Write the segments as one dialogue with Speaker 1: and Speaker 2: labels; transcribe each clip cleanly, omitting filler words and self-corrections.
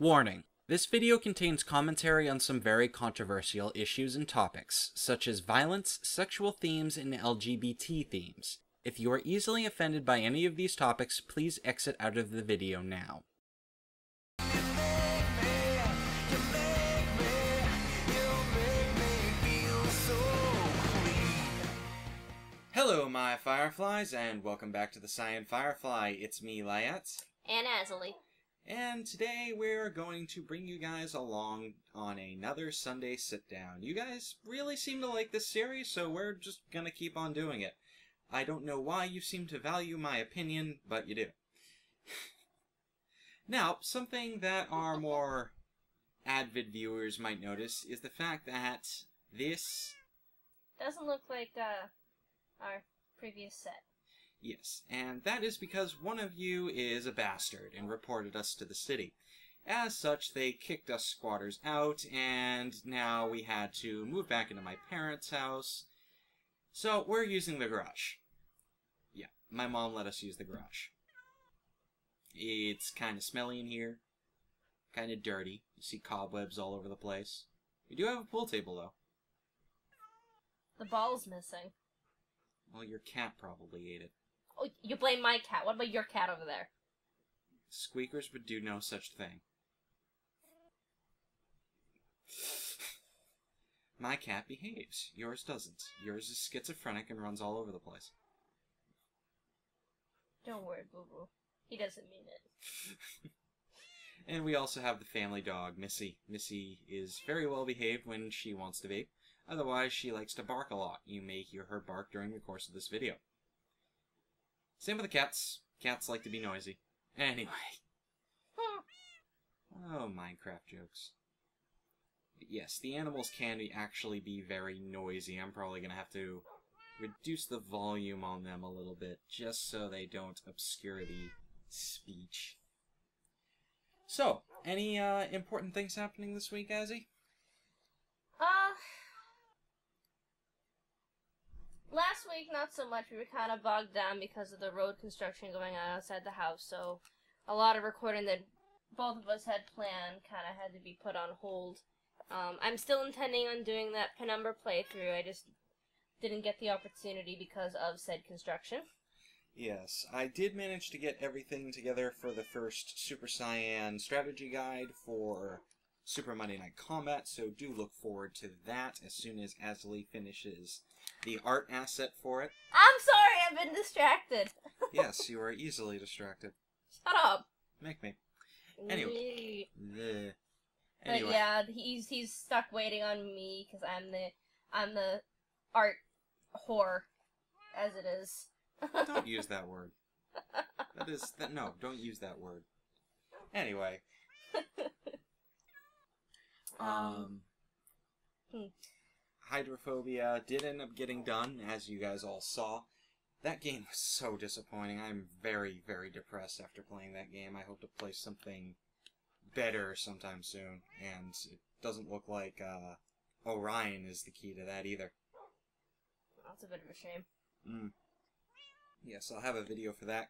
Speaker 1: Warning. This video contains commentary on some very controversial issues and topics, such as violence, sexual themes, and LGBT themes. If you are easily offended by any of these topics, please exit out of the video now. Hello, my Fireflies, and welcome back to the TheCyanFirefly. It's me, Lyat.
Speaker 2: And Azali.
Speaker 1: And today we're going to bring you guys along on another Sunday sit-down. You guys really seem to like this series, so we're just gonna keep on doing it. I don't know why you seem to value my opinion, but you do. Now, something that our more avid viewers might notice is the fact that this
Speaker 2: doesn't look like our previous set.
Speaker 1: Yes, and that is because one of you is a bastard and reported us to the city. As such, they kicked us squatters out, and now we had to move back into my parents' house. So, we're using the garage. Yeah, my mom let us use the garage. It's kind of smelly in here. Kind of dirty. You see cobwebs all over the place. We do have a pool table, though.
Speaker 2: The ball's missing.
Speaker 1: Well, your cat probably ate it.
Speaker 2: Oh, you blame my cat. What about your cat over there?
Speaker 1: Squeakers would do no such thing. My cat behaves. Yours doesn't. Yours is schizophrenic and runs all over the place.
Speaker 2: Don't worry, boo-boo. He doesn't mean it.
Speaker 1: And we also have the family dog, Missy. Missy is very well behaved when she wants to be. Otherwise, she likes to bark a lot. You may hear her bark during the course of this video. Same with the cats. Cats like to be noisy. Anyway. Oh, Minecraft jokes. But yes, the animals can actually be very noisy. I'm probably going to have to reduce the volume on them a little bit, just so they don't obscure the speech. So, any important things happening this week, Azzy?
Speaker 2: Last week, not so much. We were kind of bogged down because of the road construction going on outside the house, so a lot of recording that both of us had planned kind of had to be put on hold. I'm still intending on doing that Penumbra playthrough. I just didn't get the opportunity because of said construction.
Speaker 1: Yes, I did manage to get everything together for the first Super Cyan strategy guide for Super Monday Night Combat, so do look forward to that as soon as Azali finishes the art asset for it.
Speaker 2: I'm sorry, I've been distracted.
Speaker 1: Yes, you are easily distracted.
Speaker 2: Shut up.
Speaker 1: Make me. Anyway.
Speaker 2: But yeah, he's stuck waiting on me because I'm the art whore, as it is.
Speaker 1: Don't use that word. No, don't use that word. Anyway. Hydrophobia did end up getting done, as you guys all saw. That game was so disappointing. I'm very, very depressed after playing that game. I hope to play something better sometime soon, and it doesn't look like Orion is the key to that either.
Speaker 2: That's a bit of a shame.
Speaker 1: Yes, I'll have a video for that.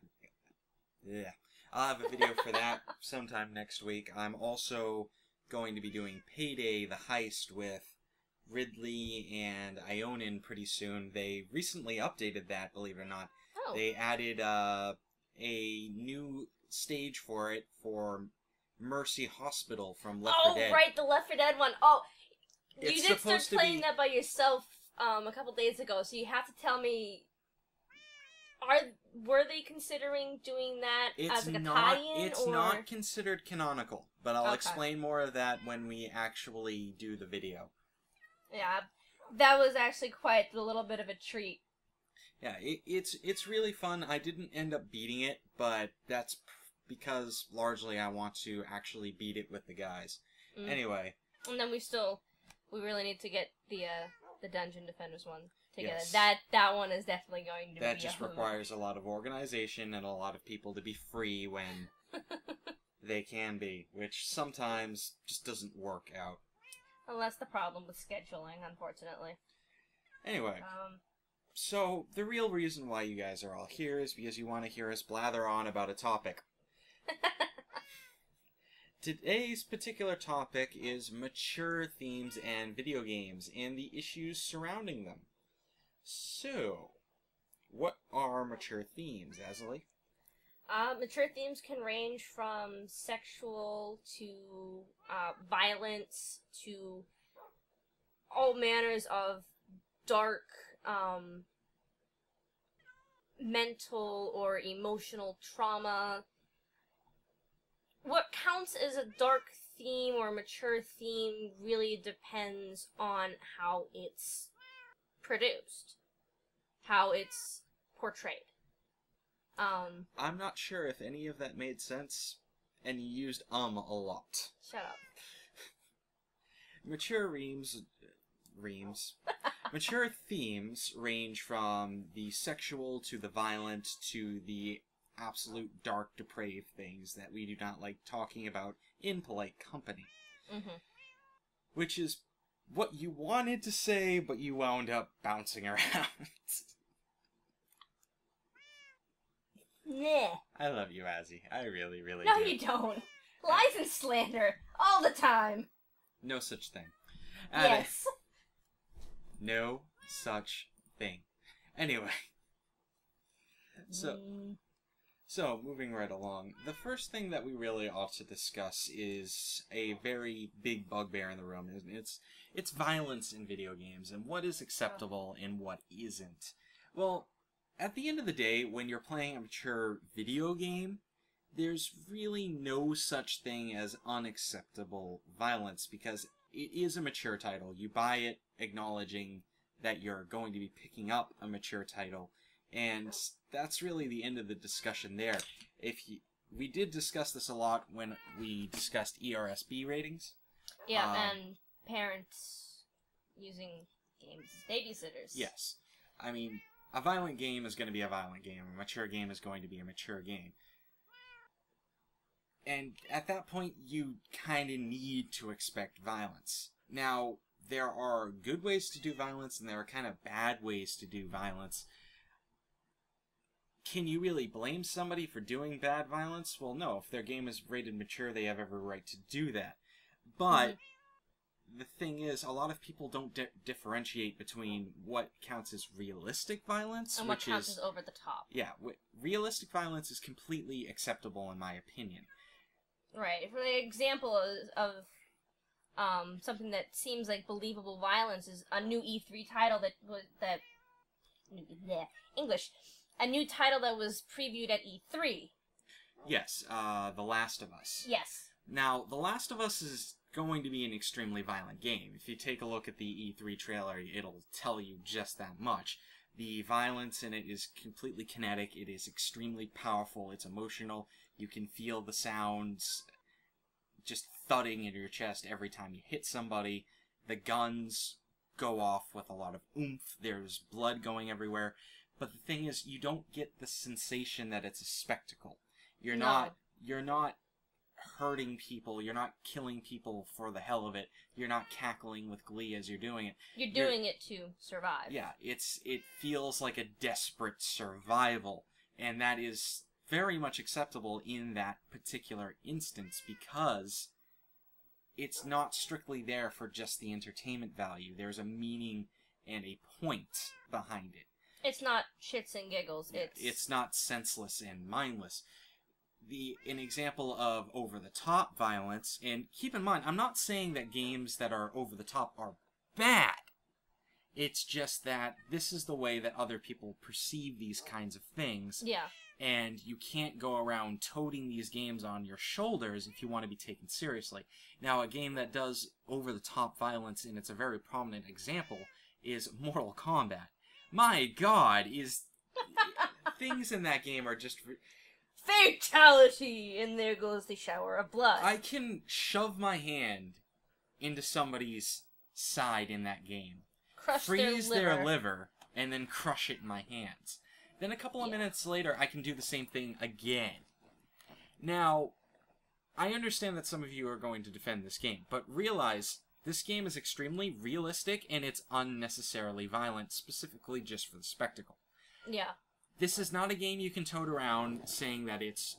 Speaker 1: Yeah, I'll have a video for that sometime next week. I'm also going to be doing Payday, the heist, with Ridley and Ionin pretty soon. They recently updated that, believe it or not.
Speaker 2: Oh.
Speaker 1: They added a new stage for it for Mercy Hospital from Left 4 Dead.
Speaker 2: Oh, right, the Left 4 Dead one. Oh,
Speaker 1: It's
Speaker 2: you did start
Speaker 1: supposed to
Speaker 2: playing
Speaker 1: be...
Speaker 2: that by yourself a couple days ago, so you have to tell me... Were they considering doing that as like a tie-in?
Speaker 1: It's not considered canonical, but I'll explain more of that when we actually do the video.
Speaker 2: Yeah, that was actually quite a little bit of a treat.
Speaker 1: Yeah, it's really fun. I didn't end up beating it, but that's because largely I want to actually beat it with the guys. Anyway.
Speaker 2: And then we really need to get the Dungeon Defenders one together.
Speaker 1: Yes.
Speaker 2: That one is definitely going to be
Speaker 1: That just requires a lot of organization and a lot of people to be free when they can be, which sometimes just doesn't work out.
Speaker 2: Well, that's the problem with scheduling, unfortunately.
Speaker 1: Anyway, so the real reason why you guys are all here is because you want to hear us blather on about a topic. Today's particular topic is mature themes and video games and the issues surrounding them. So, what are mature themes, Azalee?
Speaker 2: Mature themes can range from sexual to violence to all manners of dark, mental or emotional trauma. What counts as a dark theme or mature theme really depends on how it's produced, how it's portrayed.
Speaker 1: I'm not sure if any of that made sense, and you used a lot.
Speaker 2: Shut up.
Speaker 1: Mature mature themes range from the sexual to the violent to the absolute dark, depraved things that we do not like talking about in polite company.
Speaker 2: Mm-hmm.
Speaker 1: Which is what you wanted to say, but you wound up bouncing around.
Speaker 2: Nah.
Speaker 1: I love you, Azzy. I really, really
Speaker 2: No,
Speaker 1: do.
Speaker 2: you don't. Lies and slander. All the time.
Speaker 1: No such thing.
Speaker 2: Yes.
Speaker 1: No such thing. Anyway. So, moving right along, the first thing that we really ought to discuss is a very big bugbear in the room. It's violence in video games, and what is acceptable and what isn't. Well, at the end of the day, when you're playing a mature video game, there's really no such thing as unacceptable violence, because it is a mature title. You buy it acknowledging that you're going to be picking up a mature title, and that's really the end of the discussion there. We did discuss this a lot when we discussed ERSB ratings.
Speaker 2: Yeah, and parents using games as babysitters.
Speaker 1: Yes. I mean, a violent game is going to be a violent game. A mature game is going to be a mature game. And at that point, you kind of need to expect violence. Now, there are good ways to do violence, and there are kind of bad ways to do violence. Can you really blame somebody for doing bad violence? Well, no. If their game is rated mature, they have every right to do that. But the thing is, a lot of people don't differentiate between what counts as realistic violence,
Speaker 2: and what counts as over the top.
Speaker 1: Yeah, realistic violence is completely acceptable in my opinion.
Speaker 2: Right. For the example of something that seems like believable violence is a new E3 title a new title that was previewed at E3.
Speaker 1: Yes, The Last of Us.
Speaker 2: Yes.
Speaker 1: Now, The Last of Us is going to be an extremely violent game. If you take a look at the E3 trailer, it'll tell you just that much. The violence in it is completely kinetic. It is extremely powerful. It's emotional. You can feel the sounds just thudding in your chest every time you hit somebody. The guns go off with a lot of oomph. There's blood going everywhere. But the thing is, you don't get the sensation that it's a spectacle. You're not hurting people. You're not killing people for the hell of it. You're not cackling with glee as you're doing it.
Speaker 2: You're doing it to survive.
Speaker 1: Yeah, it feels like a desperate survival, and that is very much acceptable in that particular instance because it's not strictly there for just the entertainment value. There's a meaning and a point behind it.
Speaker 2: It's not shits and giggles.
Speaker 1: It's not senseless and mindless. An example of over-the-top violence, and keep in mind, I'm not saying that games that are over-the-top are bad. It's just that this is the way that other people perceive these kinds of things.
Speaker 2: Yeah.
Speaker 1: And you can't go around toting these games on your shoulders if you want to be taken seriously. Now, a game that does over-the-top violence, and it's a very prominent example, is Mortal Kombat. My God, things in that game are just...
Speaker 2: Fatality! And there goes the shower of blood.
Speaker 1: I can shove my hand into somebody's side in that game. Freeze their liver, and then crush it in my hands. Then a couple of minutes later, I can do the same thing again. Now, I understand that some of you are going to defend this game, but realize this game is extremely realistic, and it's unnecessarily violent, specifically just for the spectacle.
Speaker 2: Yeah.
Speaker 1: This is not a game you can tote around saying that it's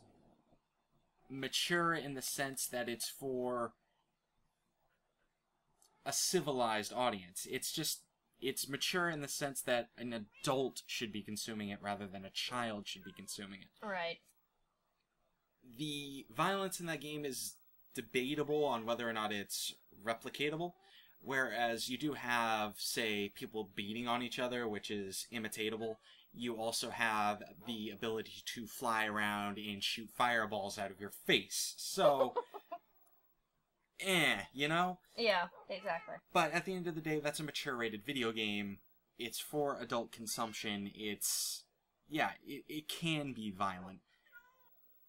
Speaker 1: mature in the sense that it's for a civilized audience. It's mature in the sense that an adult should be consuming it rather than a child should be consuming it.
Speaker 2: Right.
Speaker 1: The violence in that game is debatable on whether or not it's replicatable, whereas you do have, say, people beating on each other, which is imitatable. You also have the ability to fly around and shoot fireballs out of your face. So, you know?
Speaker 2: Yeah, exactly.
Speaker 1: But at the end of the day, that's a mature-rated video game. It's for adult consumption. It can be violent.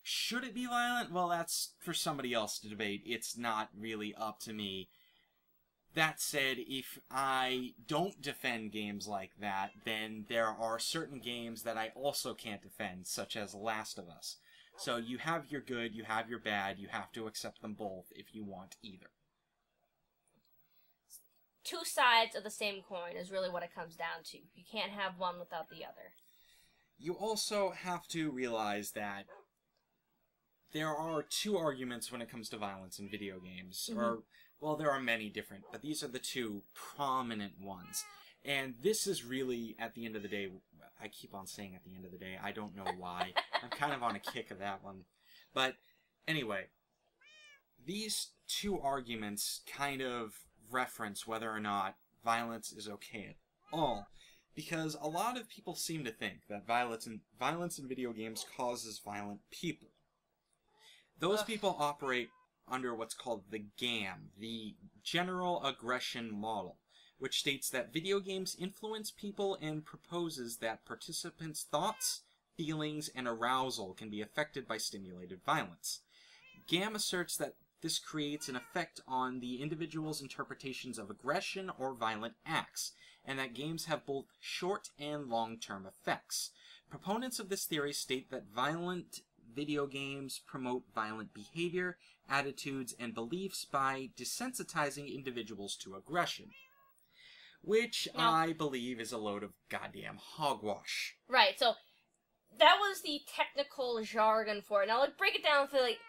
Speaker 1: Should it be violent? Well, that's for somebody else to debate. It's not really up to me. That said, if I don't defend games like that, then there are certain games that I also can't defend, such as Last of Us. So you have your good, you have your bad, you have to accept them both if you want either.
Speaker 2: Two sides of the same coin is really what it comes down to. You can't have one without the other.
Speaker 1: You also have to realize that there are two arguments when it comes to violence in video games.
Speaker 2: Mm-hmm.
Speaker 1: Well, there are many different, but these are the two prominent ones. And this is really, at the end of the day, I keep on saying at the end of the day, I don't know why. I'm kind of on a kick of that one. But anyway, these two arguments kind of reference whether or not violence is okay at all. Because a lot of people seem to think that violence in video games causes violent people. Those people operate under what's called the GAM, the General Aggression Model, which states that video games influence people and proposes that participants' thoughts, feelings, and arousal can be affected by stimulated violence. GAM asserts that this creates an effect on the individual's interpretations of aggression or violent acts, and that games have both short and long-term effects. Proponents of this theory state that violent video games promote violent behavior, attitudes, and beliefs by desensitizing individuals to aggression. Which I believe is a load of goddamn hogwash.
Speaker 2: Right, so that was the technical jargon for it. Now let's break it down for, like,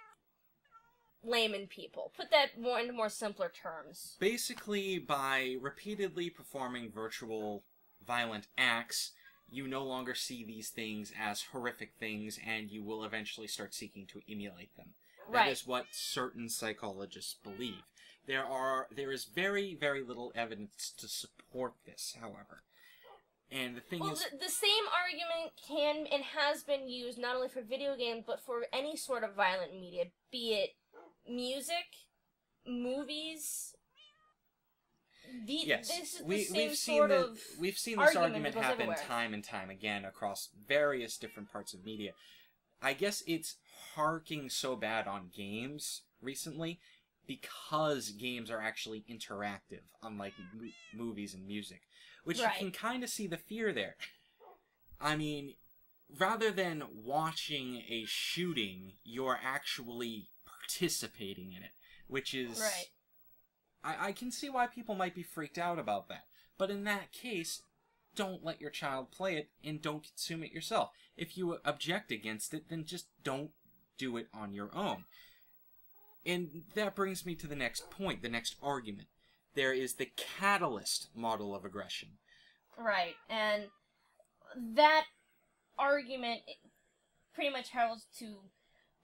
Speaker 2: layman people. Put that into more simpler terms.
Speaker 1: Basically, by repeatedly performing virtual violent acts, you no longer see these things as horrific things, and you will eventually start seeking to emulate them. That is what certain psychologists believe. There is very, very little evidence to support this, however. And the thing is...
Speaker 2: The same argument can and has been used not only for video games, but for any sort of violent media, be it music, movies... we've seen this argument happen everywhere.
Speaker 1: Time and time again across various different parts of media. I guess it's harking so bad on games recently because games are actually interactive, unlike movies and music. Which you can kind of see the fear there. I mean, rather than watching a shooting, you're actually participating in it, which is...
Speaker 2: Right.
Speaker 1: I can see why people might be freaked out about that. But in that case, don't let your child play it and don't consume it yourself. If you object against it, then just don't do it on your own. And that brings me to the next point, the next argument. There is the catalyst model of aggression.
Speaker 2: Right, and that argument pretty much heralds to...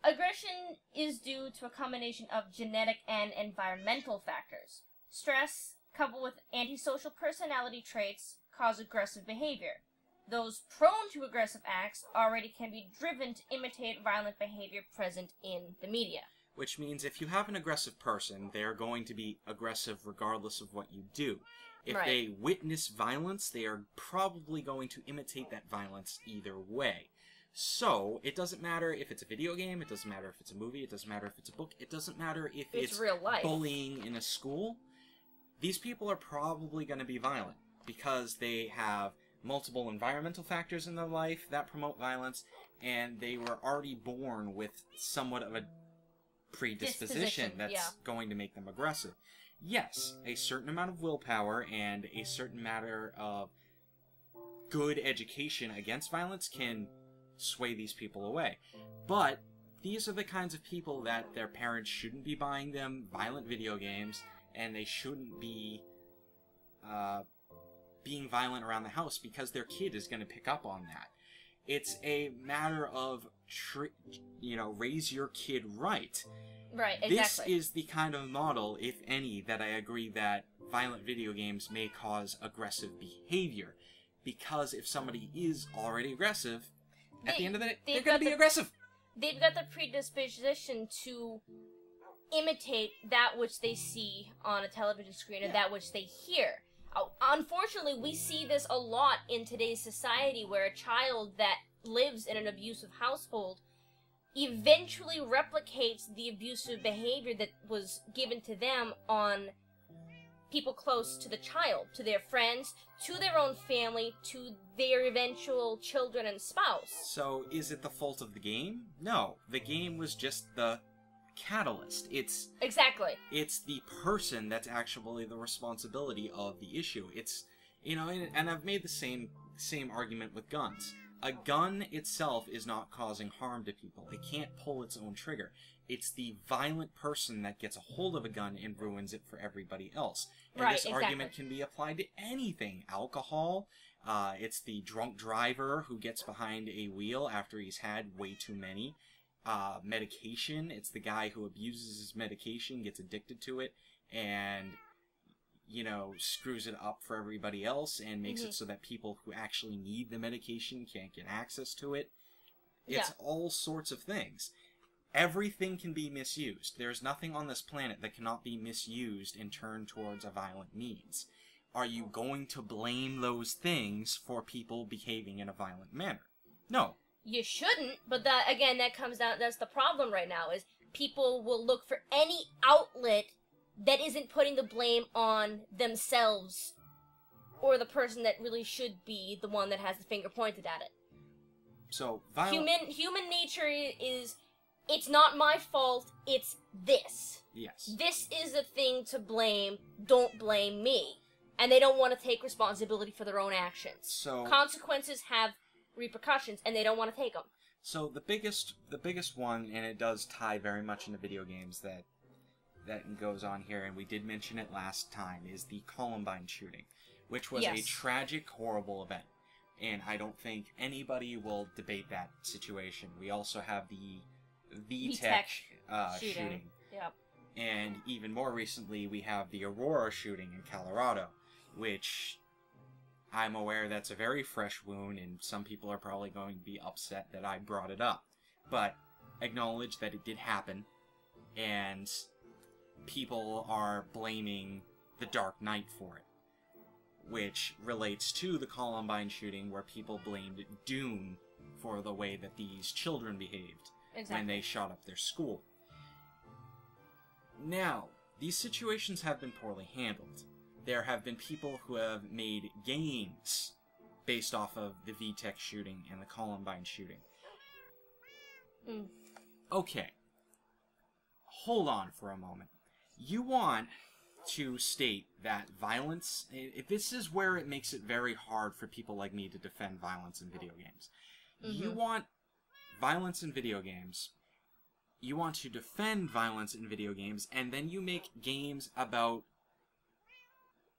Speaker 2: Aggression is due to a combination of genetic and environmental factors. Stress, coupled with antisocial personality traits, cause aggressive behavior. Those prone to aggressive acts already can be driven to imitate violent behavior present in the media.
Speaker 1: Which means if you have an aggressive person, they are going to be aggressive regardless of what you do. If they witness violence, they are probably going to imitate that violence either way. So, it doesn't matter if it's a video game, it doesn't matter if it's a movie, it doesn't matter if it's a book, it doesn't matter if it's
Speaker 2: real life.
Speaker 1: Bullying in a school. These people are probably going to be violent because they have multiple environmental factors in their life that promote violence, and they were already born with somewhat of a predisposition that's going to make them aggressive. Yes, a certain amount of willpower and a certain matter of good education against violence can sway these people away. But these are the kinds of people that their parents shouldn't be buying them violent video games, and they shouldn't be being violent around the house because their kid is going to pick up on that. It's a matter of, raise your kid right.
Speaker 2: Right, exactly.
Speaker 1: This is the kind of model, if any, that I agree that violent video games may cause aggressive behavior. Because if somebody is already aggressive, at the end of the day, they're going to be aggressive.
Speaker 2: They've got the predisposition to imitate that which they see on a television screen and that which they hear. Unfortunately, we see this a lot in today's society, where a child that lives in an abusive household eventually replicates the abusive behavior that was given to them on people close to the child, to their friends, to their own family, to their eventual children and spouse.
Speaker 1: So, is it the fault of the game? No. The game was just the catalyst. It's the person that's actually the responsibility of the issue. It's, and I've made the same argument with guns. A gun itself is not causing harm to people. It can't pull its own trigger. It's the violent person that gets a hold of a gun and ruins it for everybody else. And this argument can be applied to anything. Alcohol, it's the drunk driver who gets behind a wheel after he's had way too many. Medication, it's the guy who abuses his medication, gets addicted to it, and screws it up for everybody else and makes it so that people who actually need the medication can't get access to it. It's all sorts of things. Everything can be misused. There's nothing on this planet that cannot be misused and turned towards a violent means. Are you going to blame those things for people behaving in a violent manner? No.
Speaker 2: You shouldn't, but that comes down, that's the problem right now, is people will look for any outlet that isn't putting the blame on themselves or the person that really should be the one that has the finger pointed at it.
Speaker 1: So,
Speaker 2: human nature is, it's not my fault, it's this.
Speaker 1: Yes.
Speaker 2: This is the thing to blame, don't blame me. And they don't want to take responsibility for their own actions.
Speaker 1: So,
Speaker 2: consequences have repercussions, and they don't want to take them.
Speaker 1: So the biggest one, and it does tie very much into video games that goes on here, and we did mention it last time, is the Columbine shooting, which was a tragic, horrible event. And I don't think anybody will debate that situation. We also have the VTech shooting.
Speaker 2: Yep.
Speaker 1: And even more recently, we have the Aurora shooting in Colorado, which I'm aware that's a very fresh wound, and some people are probably going to be upset that I brought it up. But acknowledge that it did happen, and people are blaming the Dark Knight for it, which relates to the Columbine shooting, where people blamed Doom for the way that these children behaved when they shot up their school. Now, these situations have been poorly handled. There have been people who have made games based off of the VTech shooting and the Columbine shooting. Okay. Hold on for a moment. You want to state that violence... This is where it makes it very hard for people like me to defend violence in video games. You want violence in video games. You want to defend violence in video games, and then you make games about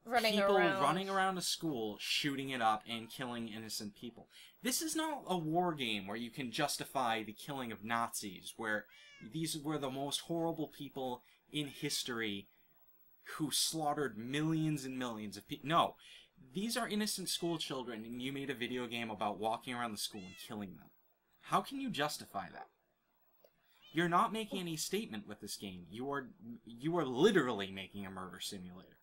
Speaker 1: people running around a school, shooting it up, and killing innocent people. This is not a war game where you can justify the killing of Nazis, where these were the most horrible people in history who slaughtered millions and millions of people. No, these are innocent school children, and you made a video game about walking around the school and killing them. How can you justify that? You're not making any statement with this game. You are literally making a murder simulator.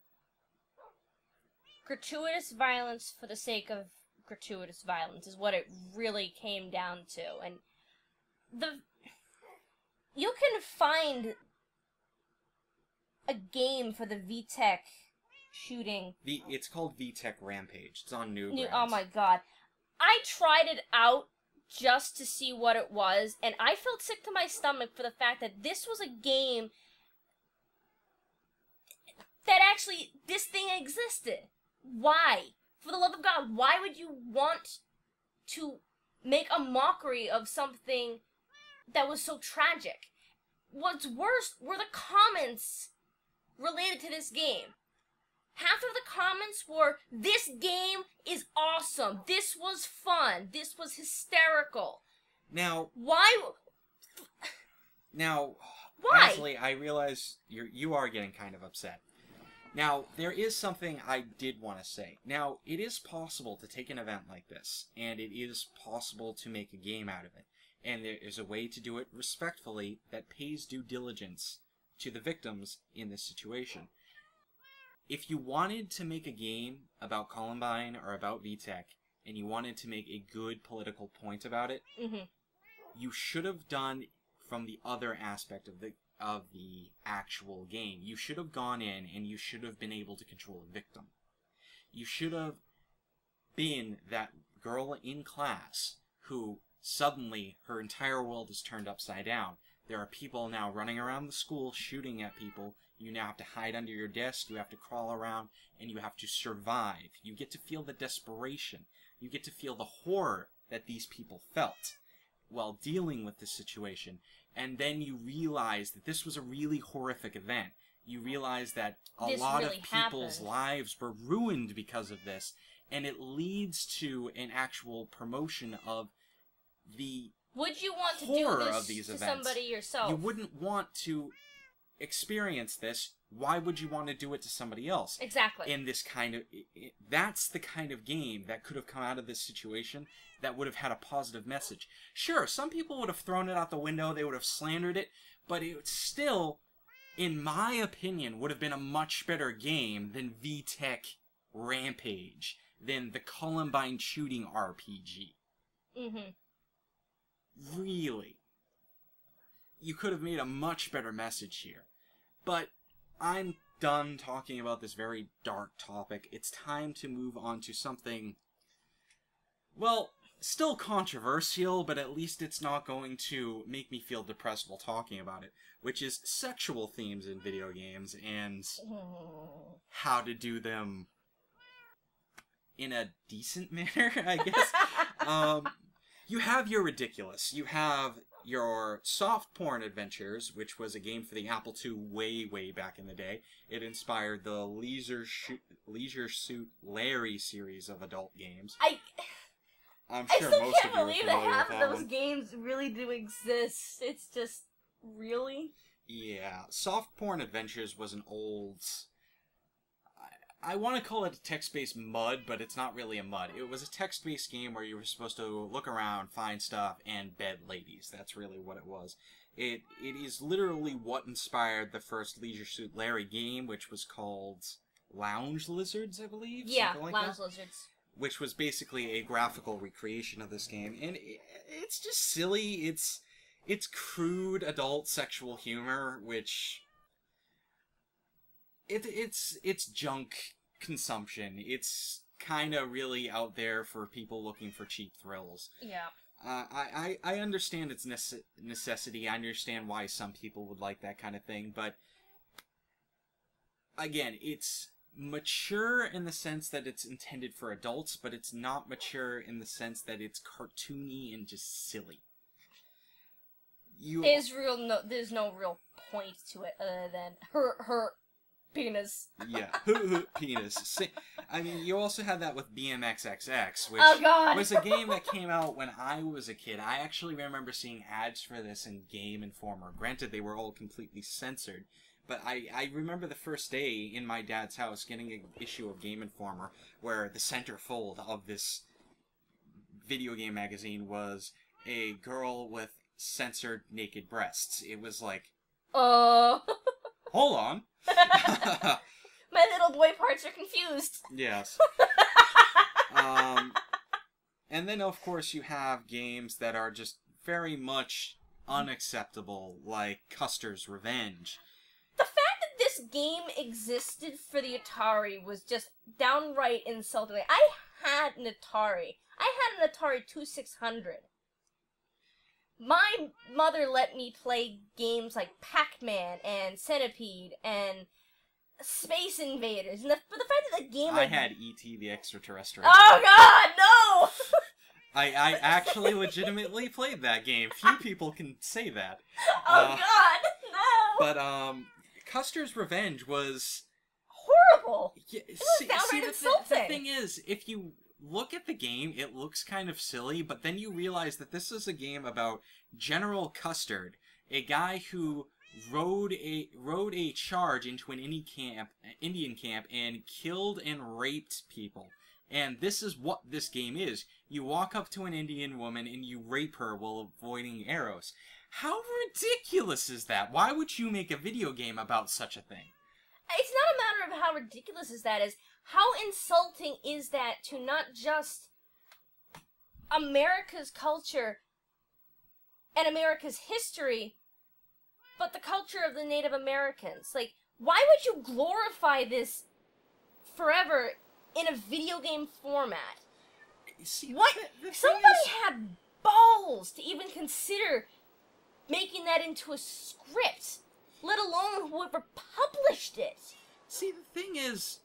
Speaker 2: Gratuitous violence for the sake of gratuitous violence is what it really came down to. And you can find a game for the VTech shooting.
Speaker 1: It's called VTech Rampage. It's on Newgrounds.
Speaker 2: Oh my god. I tried it out just to see what it was, and I felt sick to my stomach for the fact that this was a game that actually, this thing existed. Why? For the love of God, why would you want to make a mockery of something that was so tragic. What's worse were the comments related to this game. Half of the comments were, "This game is awesome. This was fun. This was hysterical."
Speaker 1: Now,
Speaker 2: why?
Speaker 1: honestly, I realize you are getting kind of upset. Now, there is something I did want to say. Now, it is possible to take an event like this, and it is possible to make a game out of it. And there is a way to do it respectfully that pays due diligence to the victims in this situation. If you wanted to make a game about Columbine or about VTech, and you wanted to make a good political point about it, you should have done from the other aspect of the actual game. You should have gone in and you should have been able to control a victim. You should have been that girl in class who suddenly her entire world is turned upside down. There are people now running around the school shooting at people. You now have to hide under your desk, you have to crawl around, and you have to survive. You get to feel the desperation. You get to feel the horror that these people felt while dealing with this situation. And then you realize that this was a really horrific event. You realize that a lot of people's lives were ruined because of this. And it leads to an actual promotion of the
Speaker 2: Would you want to do
Speaker 1: horror
Speaker 2: this
Speaker 1: of these
Speaker 2: to
Speaker 1: events.
Speaker 2: somebody yourself?
Speaker 1: You wouldn't want to experience this. Why would you want to do it to somebody else?
Speaker 2: Exactly.
Speaker 1: In this kind of... that's the kind of game that could have come out of this situation that would have had a positive message. Sure, some people would have thrown it out the window, they would have slandered it, but it still, in my opinion, would have been a much better game than VTech Rampage, than the Columbine shooting RPG. Really. You could have made a much better message here. But I'm done talking about this very dark topic. It's time to move on to something, well, still controversial, but at least it's not going to make me feel depressed while talking about it, which is sexual themes in video games and how to do them in a decent manner, I guess. You have your ridiculous. You have your soft porn adventures, which was a game for the Apple II way back in the day. It inspired the Leisure Suit Larry series of adult games. I'm sure most of you are familiar with that one. I still can't believe that half of those
Speaker 2: games really do exist. It's just, really?
Speaker 1: Yeah. Soft Porn Adventures was an old... I want to call it a text-based MUD, but it's not really a MUD. It was a text-based game where you were supposed to look around, find stuff, and bed ladies. That's really what it was. It is literally what inspired the first Leisure Suit Larry game, which was called Lounge Lizards, I believe?
Speaker 2: Yeah,
Speaker 1: like
Speaker 2: Lounge Lizards.
Speaker 1: Which was basically a graphical recreation of this game. And it's just silly. It's crude adult sexual humor, which... It's junk consumption. It's kind of really out there for people looking for cheap thrills.
Speaker 2: Yeah.
Speaker 1: I understand its necessity. I understand why some people would like that kind of thing, but again, it's mature in the sense that it's intended for adults, but it's not mature in the sense that it's cartoony and just silly.
Speaker 2: There's no real point to it other than her penis.
Speaker 1: Yeah, penis. I mean, you also had that with BMXXX, which was a game that came out when I was a kid. I actually remember seeing ads for this in Game Informer. Granted, they were all completely censored, but I remember the first day in my dad's house getting an issue of Game Informer where the centerfold of this video game magazine was a girl with censored naked breasts. It was like... Hold on.
Speaker 2: My little boy parts are confused.
Speaker 1: Yes. And then, of course, you have games that are just very much unacceptable, like Custer's Revenge.
Speaker 2: The fact that this game existed for the Atari was just downright insulting. I had an Atari. I had an Atari 2600. My mother let me play games like Pac-Man and Centipede and Space Invaders. But the fact that the game...
Speaker 1: I had E.T. the Extraterrestrial.
Speaker 2: Oh, God, no!
Speaker 1: I actually legitimately played that game. Few people can say that.
Speaker 2: Oh God, no!
Speaker 1: But Custer's Revenge was
Speaker 2: horrible.
Speaker 1: Yeah,
Speaker 2: it was downright insulting.
Speaker 1: The thing is, if you look at the game, it looks kind of silly, but then you realize that this is a game about General Custard, a guy who rode a charge into an Indian camp and killed and raped people. And this is what this game is. You walk up to an Indian woman and you rape her while avoiding arrows. How ridiculous is that? Why would you make a video game about such a thing?
Speaker 2: It's not a matter of how ridiculous is that is. How insulting is that to not just America's culture and America's history, but the culture of the Native Americans? Like, why would you glorify this forever in a video game format?
Speaker 1: See,
Speaker 2: what? Somebody had balls to even consider making that into a script, let alone whoever published it.
Speaker 1: See, the thing is,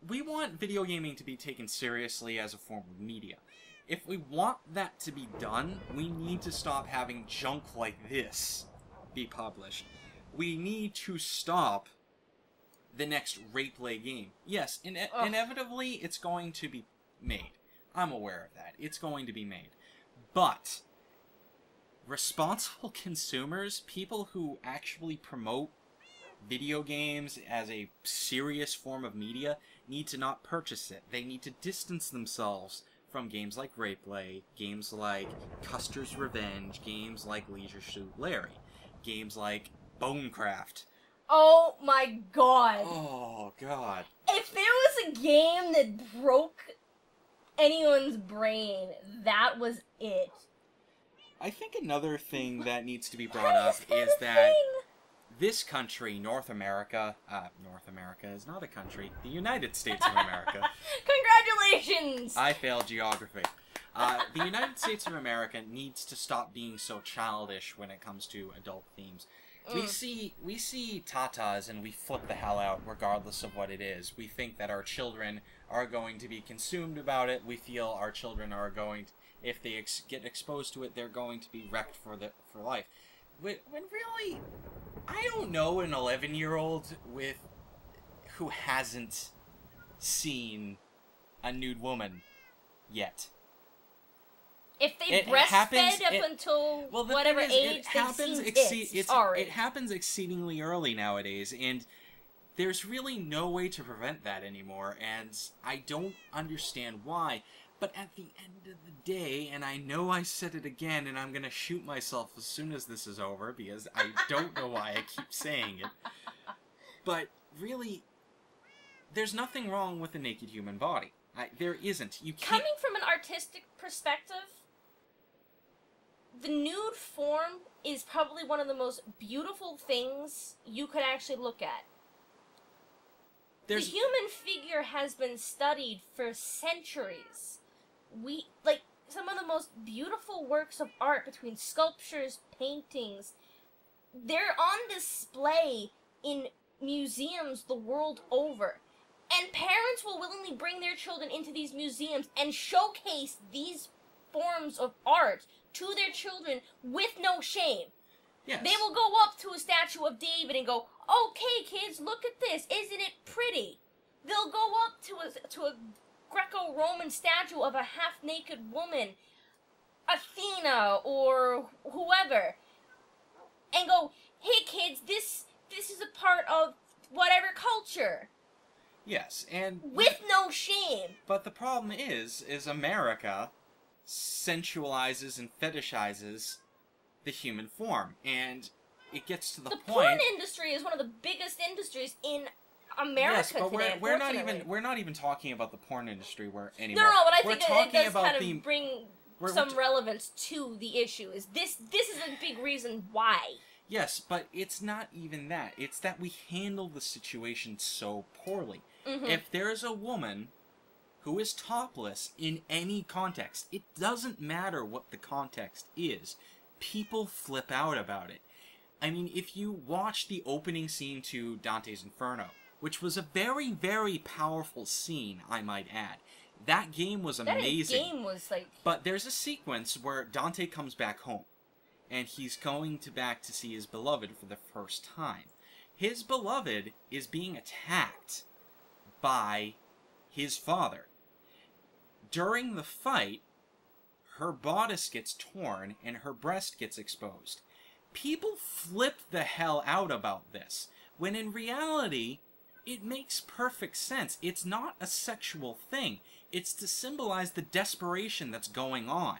Speaker 1: we want video gaming to be taken seriously as a form of media. If we want that to be done, we need to stop having junk like this be published. We need to stop the next rape play game. Yes, inevitably it's going to be made. I'm aware of that. It's going to be made. But responsible consumers, people who actually promote video games as a serious form of media, need to not purchase it. They need to distance themselves from games like Rape Play, games like Custer's Revenge, games like Leisure Suit Larry, games like Bonecraft.
Speaker 2: Oh my God.
Speaker 1: Oh God.
Speaker 2: If there was a game that broke anyone's brain, that was it.
Speaker 1: I think another thing that needs to be brought up is that this country, North America is not a country, the United States of America.
Speaker 2: Congratulations!
Speaker 1: I failed geography. The United States of America needs to stop being so childish when it comes to adult themes. We see tatas and we flip the hell out regardless of what it is. We think that our children are going to be consumed about it. We feel our children are going to, if they get exposed to it, they're going to be wrecked for life. When really, I don't know an 11-year-old who hasn't seen a nude woman yet.
Speaker 2: If they breastfed up until whatever age they've seen tits. Sorry.
Speaker 1: It happens exceedingly early nowadays, and there's really no way to prevent that anymore, and I don't understand why. But at the end of the day, and I know I said it again, and I'm going to shoot myself as soon as this is over, because I don't know why I keep saying it. But really, there's nothing wrong with a naked human body. There isn't. You can't...
Speaker 2: Coming from an artistic perspective, the nude form is probably one of the most beautiful things you could actually look at. The human figure has been studied for centuries. Some of the most beautiful works of art, between sculptures, paintings, they're on display in museums the world over. And parents will willingly bring their children into these museums and showcase these forms of art to their children with no shame.
Speaker 1: Yes.
Speaker 2: They will go up to a statue of David and go, "Okay, kids, look at this. Isn't it pretty?" They'll go up to a Greco-Roman statue of a half-naked woman, Athena or whoever, and go, "Hey, kids, this is a part of whatever culture."
Speaker 1: Yes, and...
Speaker 2: with no shame.
Speaker 1: But the problem is America sensualizes and fetishizes the human form, and it gets to the point...
Speaker 2: The porn industry is one of the biggest industries in America
Speaker 1: yes, but
Speaker 2: today,
Speaker 1: we're not even talking about the porn industry anymore.
Speaker 2: No, but I
Speaker 1: we're
Speaker 2: think it does kind of bring some relevance to the issue. This is a big reason why.
Speaker 1: Yes, but it's not even that. It's that we handle the situation so poorly. Mm-hmm. If there's a woman who is topless in any context, it doesn't matter what the context is, people flip out about it. I mean, if you watch the opening scene to Dante's Inferno, which was a very, very powerful scene, I might add, That game was amazing.
Speaker 2: That game was like...
Speaker 1: But there's a sequence where Dante comes back home. And he's going back to see his beloved for the first time. His beloved is being attacked by his father. During the fight, her bodice gets torn and her breast gets exposed. People flip the hell out about this, when in reality, it makes perfect sense. It's not a sexual thing. It's to symbolize the desperation that's going on.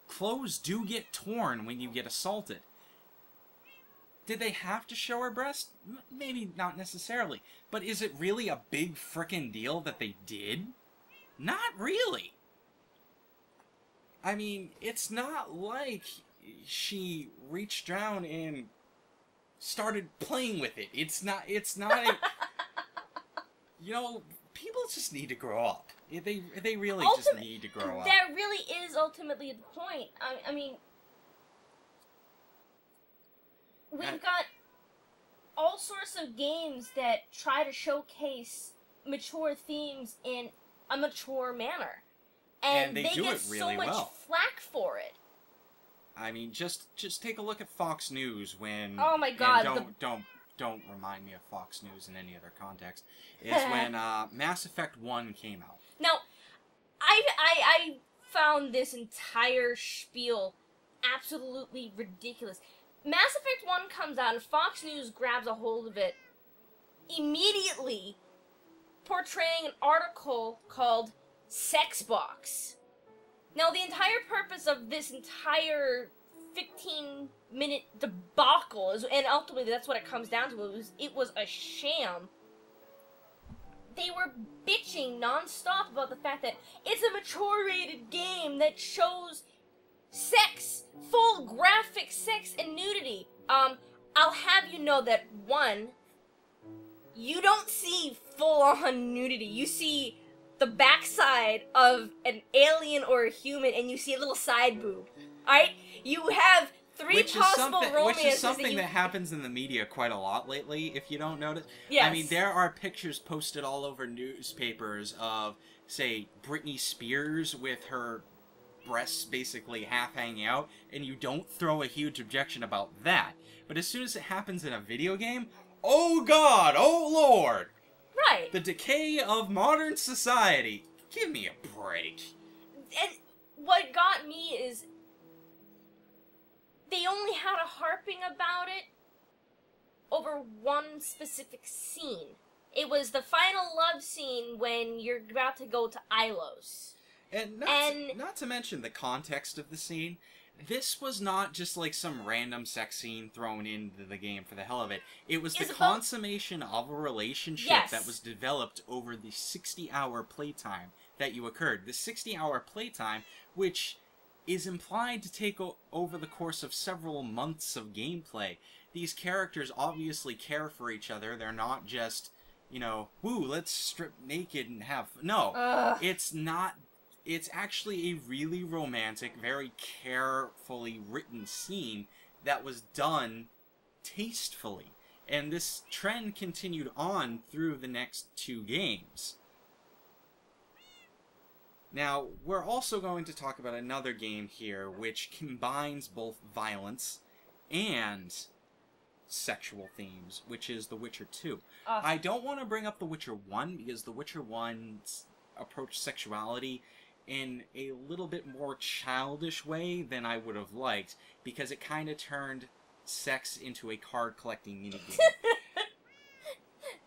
Speaker 1: Clothes do get torn when you get assaulted. Did they have to show her breast? Maybe not necessarily. But is it really a big frickin' deal that they did? Not really. I mean, it's not like she reached down and started playing with it. It's not a... You know, people just need to grow up. They really just need to grow up.
Speaker 2: That really is ultimately the point. I mean... We've got all sorts of games that try to showcase mature themes in a mature manner. And they do get really so much flack for it.
Speaker 1: I mean, just take a look at Fox News when...
Speaker 2: Oh my god.
Speaker 1: Don't remind me of Fox News in any other context. It's when Mass Effect 1 came out.
Speaker 2: Now, I found this entire spiel absolutely ridiculous. Mass Effect 1 comes out and Fox News grabs a hold of it, immediately portraying an article called Sex Box. Now, the entire purpose of this entire 15-minute debacle, and ultimately that's what it comes down to, it was a sham. They were bitching non-stop about the fact that it's a mature-rated game that shows sex, full graphic sex and nudity. I'll have you know that, one, you don't see full-on nudity. You see the backside of an alien or a human, and you see a little side boob. Alright? You have three possible romances.
Speaker 1: Which is something that happens in the media quite a lot lately, if you don't notice.
Speaker 2: Yes.
Speaker 1: I mean, there are pictures posted all over newspapers of, say, Britney Spears with her breasts basically half hanging out, and you don't throw a huge objection about that. But as soon as it happens in a video game, oh god, oh lord!
Speaker 2: Right.
Speaker 1: The decay of modern society. Give me a break.
Speaker 2: And what got me is they only had a harping about it over one specific scene. It was the final love scene when you're about to go to Ilos.
Speaker 1: And not to mention the context of the scene. This was not just like some random sex scene thrown into the game for the hell of it. It was the consummation of a relationship that was developed over the 60-hour playtime that you occurred. The 60-hour playtime, which is implied to take over the course of several months of gameplay. These characters obviously care for each other. They're not just, you know, woo, let's strip naked and have... No, it's not... It's actually a really romantic, very carefully written scene that was done tastefully. And this trend continued on through the next two games. Now, we're also going to talk about another game here which combines both violence and sexual themes, which is The Witcher 2. I don't want to bring up The Witcher 1 because The Witcher 1's approach sexuality in a little bit more childish way than I would have liked, because it kind of turned sex into a card-collecting minigame.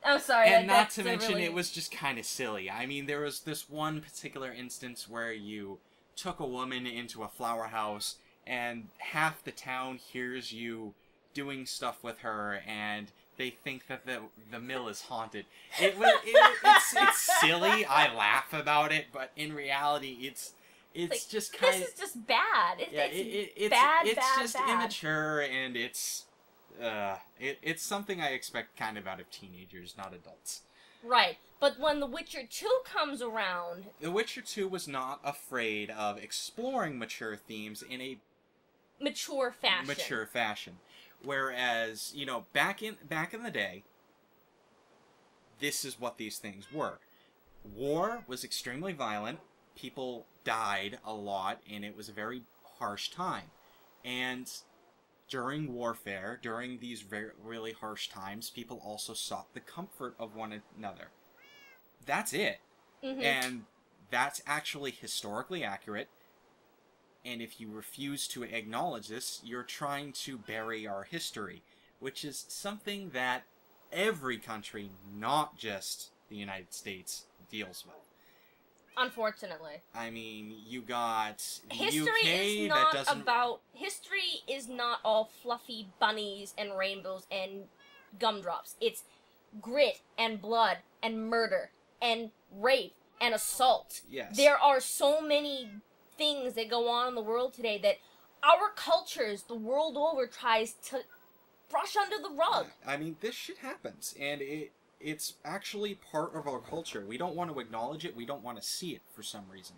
Speaker 2: I'm sorry.
Speaker 1: And not to mention, it was just kind of silly. I mean, there was this one particular instance where you took a woman into a flower house, and half the town hears you doing stuff with her, and they think that the mill is haunted. It's silly. I laugh about it, but in reality, it's like, just kind of...
Speaker 2: This is just bad.
Speaker 1: It's just immature, and it's something I expect kind of out of teenagers, not adults.
Speaker 2: Right, but when The Witcher 2 comes around...
Speaker 1: The Witcher 2 was not afraid of exploring mature themes in a...
Speaker 2: Mature fashion.
Speaker 1: Whereas, you know, back in the day, this is what these things were. War was extremely violent, people died a lot, and it was a very harsh time. And during warfare, during these really harsh times, people also sought the comfort of one another. That's it.
Speaker 2: Mm-hmm.
Speaker 1: And that's actually historically accurate. And if you refuse to acknowledge this, you're trying to bury our history, which is something that every country, not just the United States, deals with.
Speaker 2: Unfortunately.
Speaker 1: I mean, you got the
Speaker 2: History
Speaker 1: UK
Speaker 2: is
Speaker 1: that
Speaker 2: not
Speaker 1: doesn't...
Speaker 2: about... History is not all fluffy bunnies and rainbows and gumdrops. It's grit and blood and murder and rape and assault.
Speaker 1: Yes.
Speaker 2: There are so many things that go on in the world today that our cultures, the world over, tries to brush under the rug.
Speaker 1: I mean, this shit happens, and it's actually part of our culture. We don't want to acknowledge it, we don't want to see it for some reason.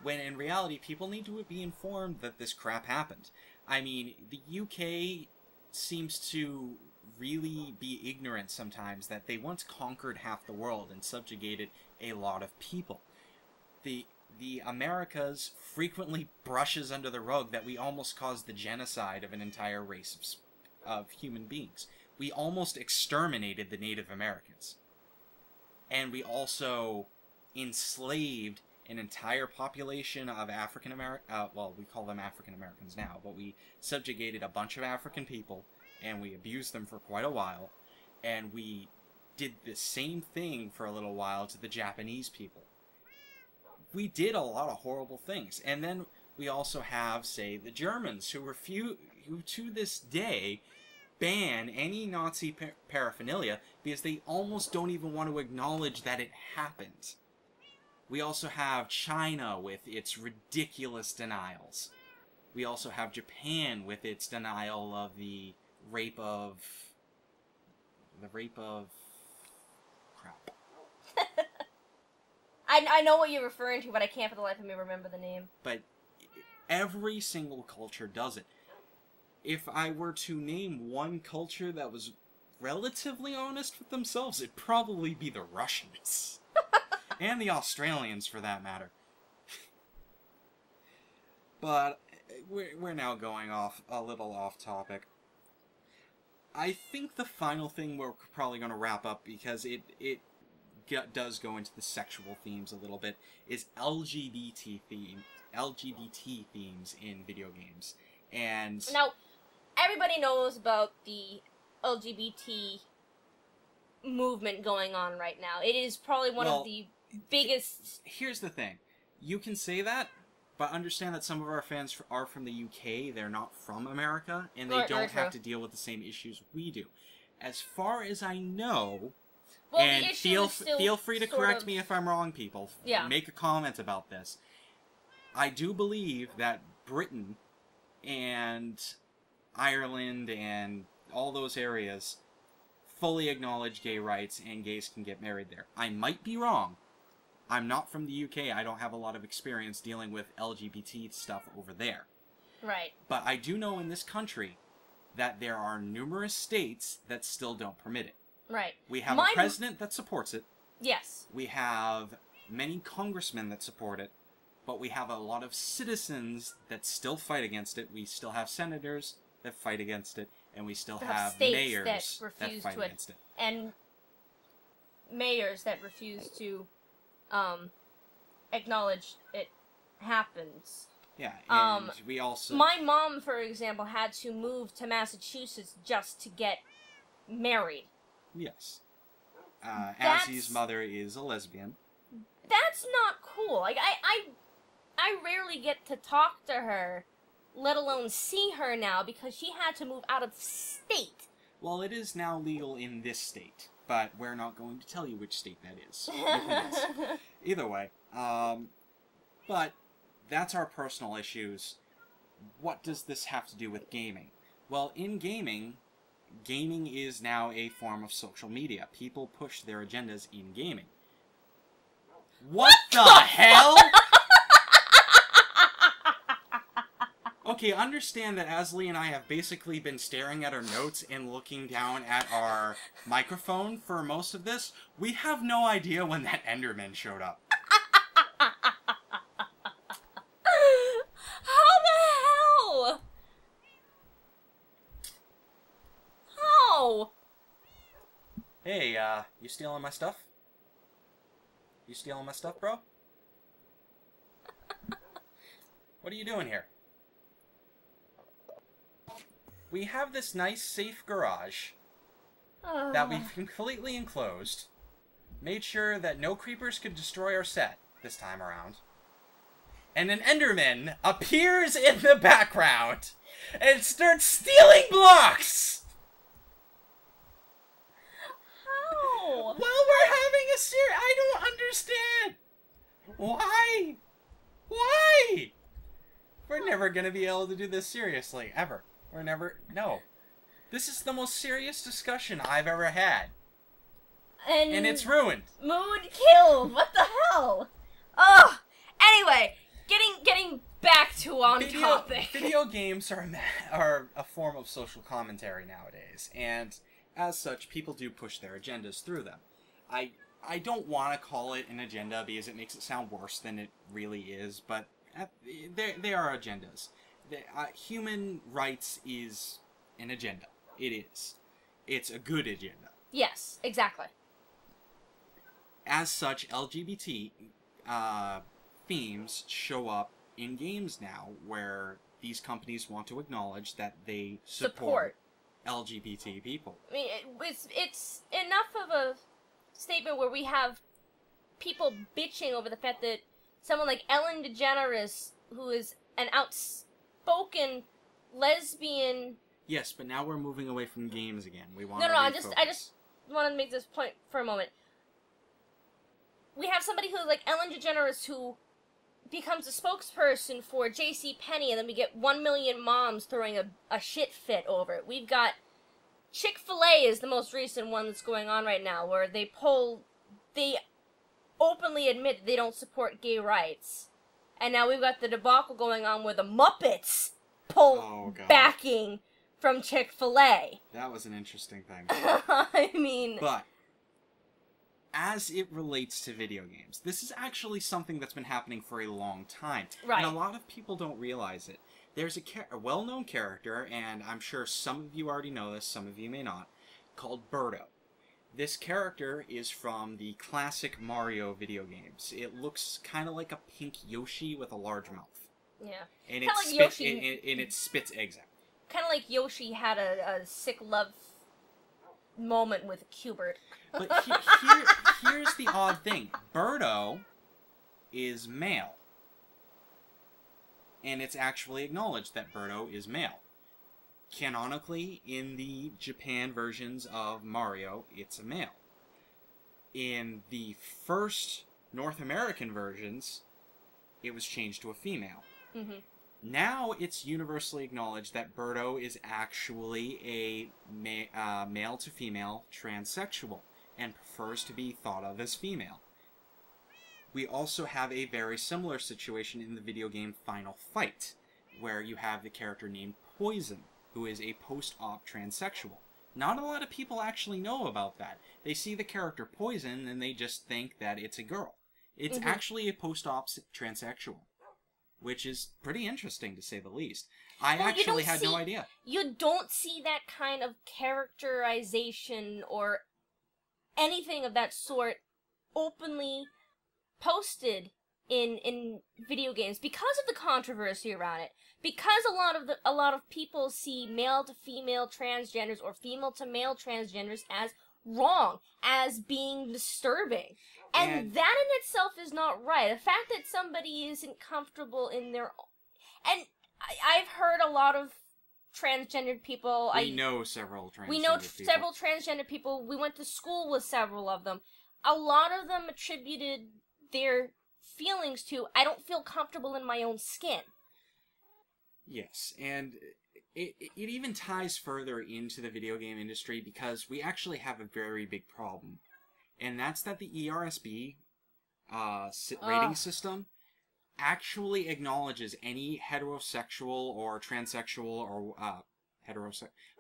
Speaker 1: When in reality, people need to be informed that this crap happened. I mean, the UK seems to really be ignorant sometimes that they once conquered half the world and subjugated a lot of people. The Americas frequently brushes under the rug that we almost caused the genocide of an entire race of human beings. We almost exterminated the Native Americans. And we also enslaved an entire population of African Americans. Well, we call them African Americans now, but we subjugated a bunch of African people, and we abused them for quite a while, and we did the same thing for a little while to the Japanese people. We did a lot of horrible things. And then we also have, say, the Germans, who to this day ban any Nazi paraphernalia because they almost don't even want to acknowledge that it happened. We also have China with its ridiculous denials. We also have Japan with its denial of the rape of crap.
Speaker 2: I know what you're referring to, but I can't for the life of me remember the name.
Speaker 1: But every single culture does it. If I were to name one culture that was relatively honest with themselves, it'd probably be the Russians. And the Australians, for that matter. But we're now going a little off topic. I think the final thing we're probably going to wrap up, because it does go into the sexual themes a little bit, is LGBT themes in video games. And
Speaker 2: now, everybody knows about the LGBT movement going on right now. It is probably one of the biggest...
Speaker 1: Here's the thing. You can say that, but understand that some of our fans are from the UK, they're not from America, and they don't have to deal with the same issues we do. As far as I know...
Speaker 2: Well,
Speaker 1: and feel free to correct me if I'm wrong, people.
Speaker 2: Yeah.
Speaker 1: Make a comment about this. I do believe that Britain and Ireland and all those areas fully acknowledge gay rights and gays can get married there. I might be wrong. I'm not from the UK. I don't have a lot of experience dealing with LGBT stuff over there.
Speaker 2: Right.
Speaker 1: But I do know in this country that there are numerous states that still don't permit it.
Speaker 2: Right.
Speaker 1: We have a president that supports it.
Speaker 2: Yes.
Speaker 1: We have many congressmen that support it. But we have a lot of citizens that still fight against it. We still have senators that fight against it. And we still have mayors that fight against it.
Speaker 2: And mayors that refuse to acknowledge it happens.
Speaker 1: Yeah, and we also...
Speaker 2: My mom, for example, had to move to Massachusetts just to get married.
Speaker 1: Yes. Azzy's mother is a lesbian.
Speaker 2: That's not cool. Like, I rarely get to talk to her, let alone see her now, because she had to move out of state.
Speaker 1: Well, it is now legal in this state, but we're not going to tell you which state that is. Either way, but that's our personal issues. What does this have to do with gaming? Well, in gaming is now a form of social media. People push their agendas in gaming. What the hell? Okay, understand that Asley and I have basically been staring at our notes and looking down at our microphone for most of this. We have no idea when that Enderman showed up. Hey, you stealing my stuff? You stealing my stuff, bro? What are you doing here? We have this nice, safe garage that we've completely enclosed. Made sure that no creepers could destroy our set this time around. And an Enderman appears in the background and starts stealing blocks!
Speaker 2: How?
Speaker 1: While we're having a I don't understand! Why? Why? We're never gonna be able to do this seriously, ever. We're never... No. This is the most serious discussion I've ever had. And it's ruined.
Speaker 2: Mood killed. What the hell? Ugh. Anyway, getting back to topic.
Speaker 1: Video games are a form of social commentary nowadays, and as such, people do push their agendas through them. I don't want to call it an agenda because it makes it sound worse than it really is, but they are agendas. Human rights is an agenda. It is. It's a good agenda.
Speaker 2: Yes, exactly.
Speaker 1: As such, LGBT themes show up in games now, where these companies want to acknowledge that they support LGBT people.
Speaker 2: I mean, it's enough of a statement where we have people bitching over the fact that someone like Ellen DeGeneres, who is an outspoken lesbian...
Speaker 1: Yes, but now we're moving away from games again. We want
Speaker 2: No, I just want to make this point for a moment. We have somebody who, like Ellen DeGeneres, who becomes a spokesperson for JCPenney, and then we get 1 million moms throwing a shit fit over it. We've got Chick-fil-A is the most recent one that's going on right now, where they openly admit they don't support gay rights. And now we've got the debacle going on where the Muppets pull backing from Chick-fil-A.
Speaker 1: That was an interesting thing.
Speaker 2: I mean...
Speaker 1: But, as it relates to video games, this is actually something that's been happening for a long time.
Speaker 2: Right.
Speaker 1: And a lot of people don't realize it. There's a well-known character, and I'm sure some of you already know this, some of you may not, called Birdo. This character is from the classic Mario video games. It looks kind of like a pink Yoshi with a large mouth.
Speaker 2: Yeah.
Speaker 1: And it spits eggs out.
Speaker 2: Kind of like Yoshi had a sick love moment with Cubert.
Speaker 1: But here's the odd thing. Birdo is male. And it's actually acknowledged that Birdo is male. Canonically, in the Japan versions of Mario, it's a male. In the first North American versions, it was changed to a female.
Speaker 2: Mm-hmm.
Speaker 1: Now it's universally acknowledged that Birdo is actually a male to female transsexual and prefers to be thought of as female. We also have a very similar situation in the video game Final Fight, where you have the character named Poison, who is a post-op transsexual. Not a lot of people actually know about that. They see the character Poison and they just think that it's a girl. It's actually a post-op transsexual, which is pretty interesting to say the least. I actually had no idea.
Speaker 2: You don't see that kind of characterization or anything of that sort openly posted in video games because of the controversy around it. Because a lot of people see male to female transgenders or female to male transgenders as wrong, as being disturbing. And that in itself is not right. The fact that somebody isn't comfortable in their own... And I've heard a lot of transgendered people.
Speaker 1: We know several transgendered people.
Speaker 2: We know several transgender people. We went to school with several of them. A lot of them attributed their feelings to, I don't feel comfortable in my own skin.
Speaker 1: Yes, and it even ties further into the video game industry because we actually have a very big problem. And that's that the ERSB rating system actually acknowledges any heterosexual or transsexual or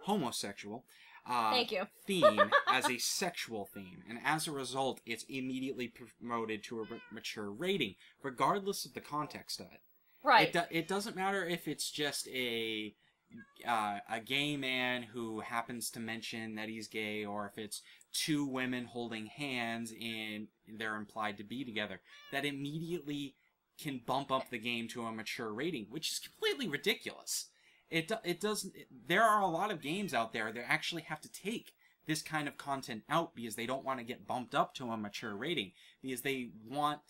Speaker 1: homosexual
Speaker 2: Thank you.
Speaker 1: theme as a sexual theme. And as a result, it's immediately promoted to a mature rating, regardless of the context of it.
Speaker 2: Right.
Speaker 1: It doesn't matter if it's just a a gay man who happens to mention that he's gay, or if it's two women holding hands and they're implied to be together, that immediately can bump up the game to a mature rating, which is completely ridiculous. It doesn't. There are a lot of games out there that actually have to take this kind of content out because they don't want to get bumped up to a mature rating, because they want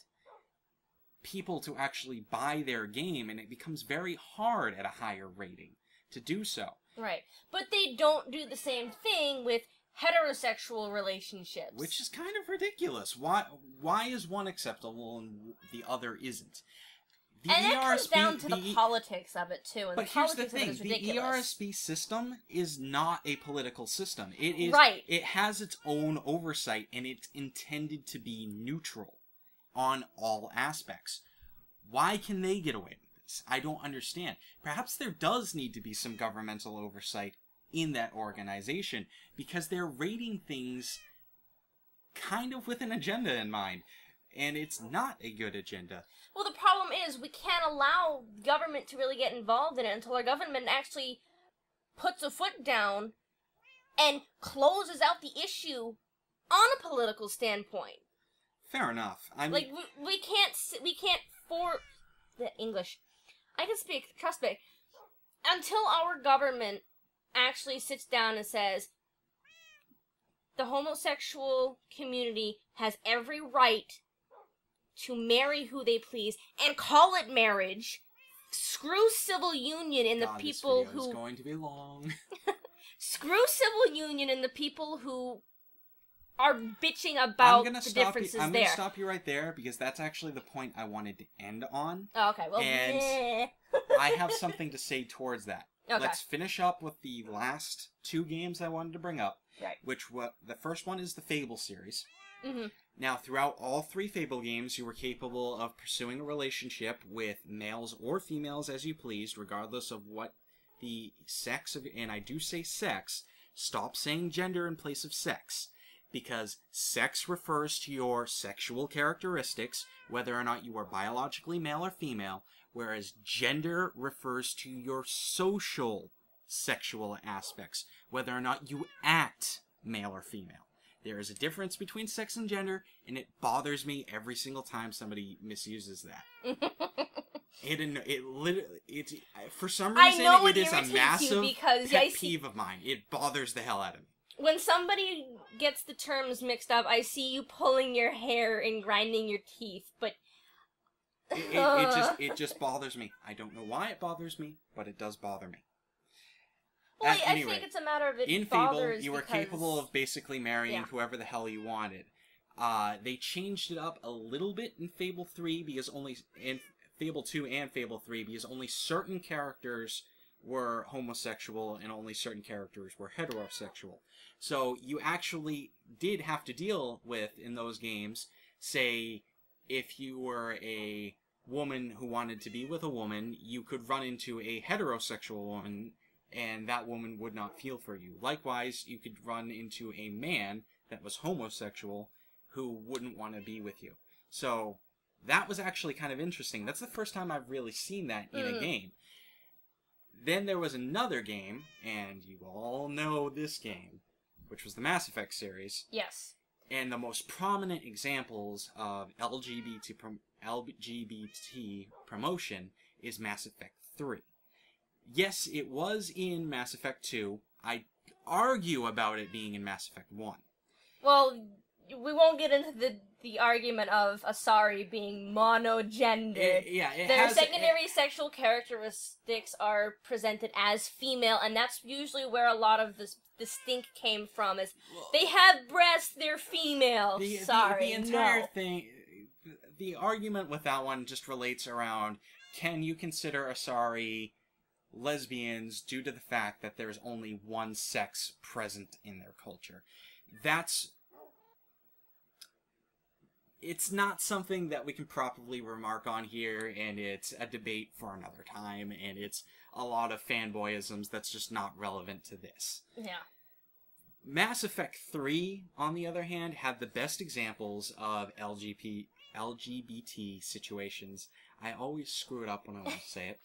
Speaker 1: people to actually buy their game, and it becomes very hard at a higher rating to do so.
Speaker 2: Right. But they don't do the same thing with heterosexual relationships.
Speaker 1: Which is kind of ridiculous. Why is one acceptable and the other isn't?
Speaker 2: And it comes down to the politics of it, too. And
Speaker 1: but
Speaker 2: the
Speaker 1: here's the
Speaker 2: politics of it
Speaker 1: thing.
Speaker 2: is
Speaker 1: The
Speaker 2: ridiculous.
Speaker 1: ERSB system is not a political system. It is.
Speaker 2: Right.
Speaker 1: It has its own oversight, and it's intended to be neutral on all aspects. Why can they get away with this? I don't understand. Perhaps there does need to be some governmental oversight in that organization, because they're rating things kind of with an agenda in mind, and it's not a good agenda.
Speaker 2: Well, the problem is we can't allow government to really get involved in it until our government actually puts a foot down and closes out the issue on a political standpoint.
Speaker 1: Fair enough. I mean,
Speaker 2: like we can't for the English. I can speak. Trust me. Until our government actually sits down and says the homosexual community has every right to marry who they please and call it marriage. Screw civil union and the people
Speaker 1: this
Speaker 2: who
Speaker 1: is going to be long.
Speaker 2: Screw civil union and the people who are bitching about the differences there.
Speaker 1: I'm going to stop you right there, because that's actually the point I wanted to end on.
Speaker 2: Oh, okay, well,
Speaker 1: and I have something to say towards that.
Speaker 2: Okay.
Speaker 1: Let's finish up with the last two games I wanted to bring up.
Speaker 2: Right.
Speaker 1: The first one is the Fable series.
Speaker 2: Mm-hmm.
Speaker 1: Now, throughout all three Fable games, you were capable of pursuing a relationship with males or females as you pleased, regardless of what the sex of, and I do say sex, stop saying gender in place of sex, because sex refers to your sexual characteristics, whether or not you are biologically male or female, whereas gender refers to your social sexual aspects, whether or not you act male or female. There is a difference between sex and gender, and it bothers me every single time somebody misuses that. For some reason, it is a massive pet peeve of mine. It bothers the hell out of me.
Speaker 2: When somebody gets the terms mixed up, I see you pulling your hair and grinding your teeth, but
Speaker 1: it just bothers me. I don't know why it bothers me, but it does bother me.
Speaker 2: Well, I think it's a matter of it
Speaker 1: in
Speaker 2: bothers
Speaker 1: Fable, you were capable of basically marrying whoever the hell you wanted. They changed it up a little bit in Fable 3 because in Fable 2 and Fable 3 because only certain characters were homosexual and only certain characters were heterosexual. So you actually did have to deal with, in those games, say, if you were a woman who wanted to be with a woman, you could run into a heterosexual woman, and that woman would not feel for you. Likewise, you could run into a man that was homosexual who wouldn't want to be with you. So that was actually kind of interesting. That's the first time I've really seen that in a game. Then there was another game, and you all know this game, which was the Mass Effect series.
Speaker 2: Yes.
Speaker 1: And the most prominent examples of LGBT promotion is Mass Effect 3. Yes, it was in Mass Effect 2. I argue about it being in Mass Effect 1.
Speaker 2: Well, we won't get into the argument of Asari being monogendered. Their secondary sexual characteristics are presented as female, and that's usually where a lot of the stink came from, is they have breasts, they're female. The entire
Speaker 1: thing, the argument with that one just relates around, can you consider Asari lesbians due to the fact that there's only one sex present in their culture? It's not something that we can properly remark on here, and it's a debate for another time, and it's a lot of fanboyisms that's just not relevant to this.
Speaker 2: Yeah.
Speaker 1: Mass Effect 3, on the other hand, had the best examples of LGBT situations I always screw it up when I want to say it.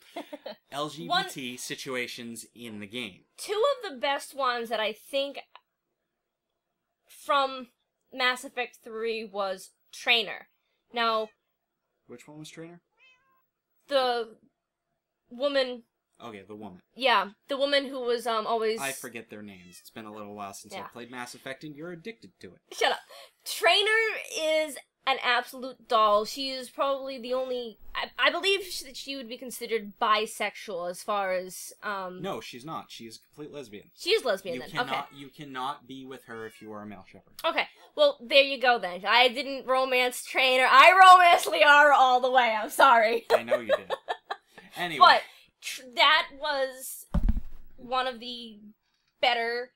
Speaker 1: LGBT situations in the game.
Speaker 2: Two of the best ones that I think from Mass Effect 3 was Trainer. Now...
Speaker 1: Which one was Trainer?
Speaker 2: The woman...
Speaker 1: Okay, the woman.
Speaker 2: Yeah, the woman who was always...
Speaker 1: I forget their names. It's been a little while since I've played Mass Effect, and you're addicted to it.
Speaker 2: Shut up. Trainer is an absolute doll. She is probably the only... I believe that she would be considered bisexual as far as...
Speaker 1: No, she's not. She is a complete lesbian.
Speaker 2: She is lesbian, then. Okay.
Speaker 1: You cannot be with her if you are a male shepherd.
Speaker 2: Okay. Well, there you go, then. I didn't romance Trainer. I romanced Liara all the way. I'm sorry.
Speaker 1: I know you did. Anyway.
Speaker 2: But that was one of the better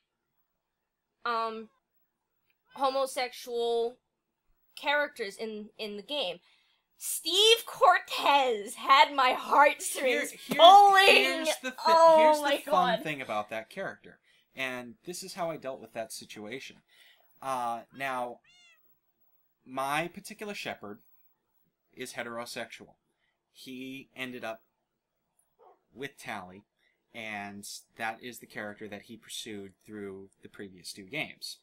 Speaker 2: homosexual characters in the game. Steve Cortez had my heartstrings pulling.
Speaker 1: Here's the fun thing about that character, and this is how I dealt with that situation. Now, my particular shepherd is heterosexual. He ended up with Tally, and that is the character that he pursued through the previous two games.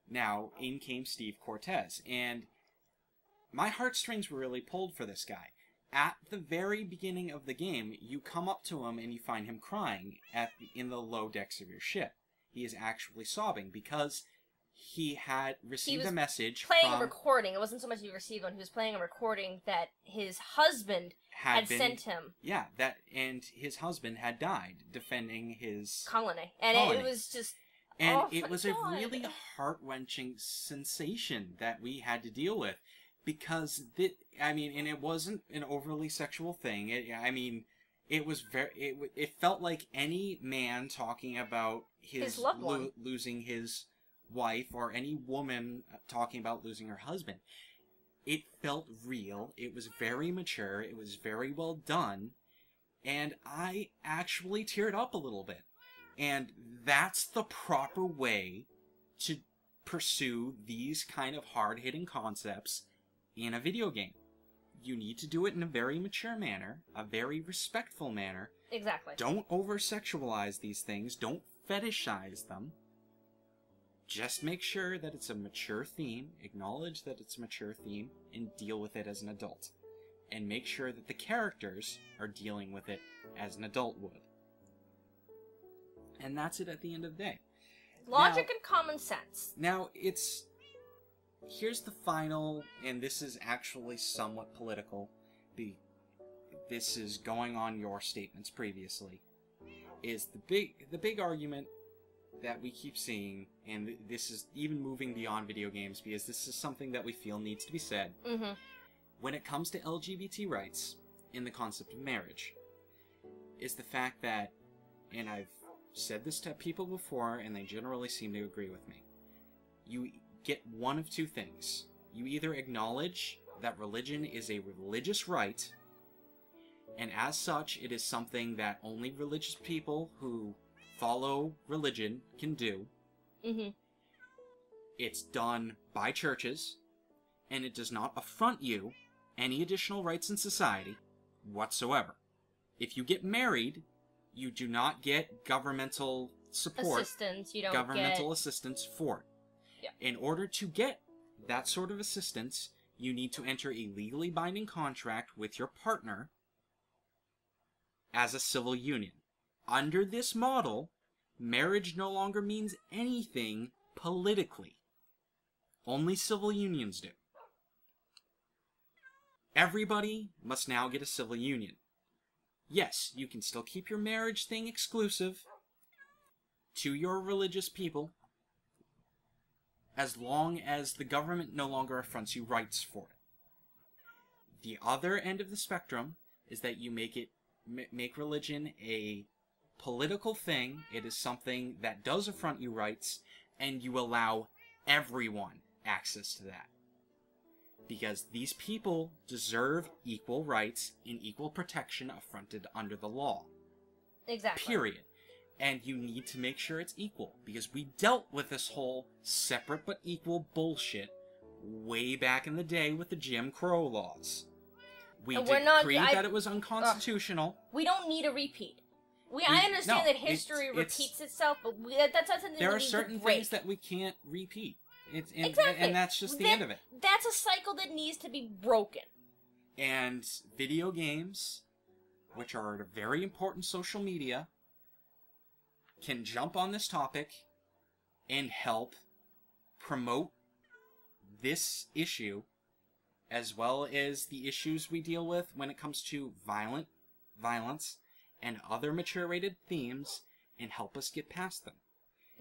Speaker 1: Now, in came Steve Cortez, and my heartstrings were really pulled for this guy. At the very beginning of the game, you come up to him and you find him crying in the low decks of your ship. He is actually sobbing because he had received a message
Speaker 2: playing a recording. It wasn't so much he received one. He was playing a recording that his husband had sent him.
Speaker 1: Yeah, and his husband had died defending his
Speaker 2: colony. And it was just...
Speaker 1: And it was a really heart-wrenching sensation that we had to deal with. Because, and it wasn't an overly sexual thing. It was it felt like any man talking about his
Speaker 2: loved one.
Speaker 1: Losing his wife, or any woman talking about losing her husband. It felt real. It was very mature. It was very well done. And I actually teared up a little bit. And that's the proper way to pursue these kind of hard-hitting concepts in a video game. You need to do it in a very mature manner, a very respectful manner.
Speaker 2: Exactly.
Speaker 1: Don't over-sexualize these things. Don't fetishize them. Just make sure that it's a mature theme, acknowledge that it's a mature theme, and deal with it as an adult. And make sure that the characters are dealing with it as an adult would. And that's it at the end of the day.
Speaker 2: Logic and common sense.
Speaker 1: Now, here's the final, and this is actually somewhat political. This is going on your statements previously. Is the big argument that we keep seeing, and this is even moving beyond video games, because this is something that we feel needs to be said.
Speaker 2: Mm-hmm.
Speaker 1: When it comes to LGBT rights in the concept of marriage, is the fact that, and I've said this to people before, and they generally seem to agree with me, you get one of two things. You either acknowledge that religion is a religious right, and as such, it is something that only religious people who follow religion can do.
Speaker 2: Mm-hmm.
Speaker 1: It's done by churches, and it does not affront you any additional rights in society whatsoever. If you get married, you do not get governmental support.
Speaker 2: Assistance. You don't
Speaker 1: governmental assistance for it.
Speaker 2: Yeah.
Speaker 1: In order to get that sort of assistance, you need to enter a legally binding contract with your partner as a civil union. Under this model, marriage no longer means anything politically. Only civil unions do. Everybody must now get a civil union. Yes, you can still keep your marriage thing exclusive to your religious people, as long as the government no longer affronts you rights for it. The other end of the spectrum is that you make religion a political thing. It is something that does affront you rights, and you allow everyone access to that. Because these people deserve equal rights and equal protection affronted under the law.
Speaker 2: Exactly.
Speaker 1: Period. And you need to make sure it's equal, because we dealt with this whole separate but equal bullshit way back in the day with the Jim Crow laws. We
Speaker 2: And
Speaker 1: did agree that it was unconstitutional.
Speaker 2: We don't need a repeat. I understand that history repeats itself, but that's not something we need to break.
Speaker 1: There are certain things that we can't repeat.
Speaker 2: Exactly.
Speaker 1: And that's just the end of it.
Speaker 2: That's a cycle that needs to be broken.
Speaker 1: And video games, which are a very important social media, can jump on this topic and help promote this issue, as well as the issues we deal with when it comes to violence and other mature-rated themes, and help us get past them.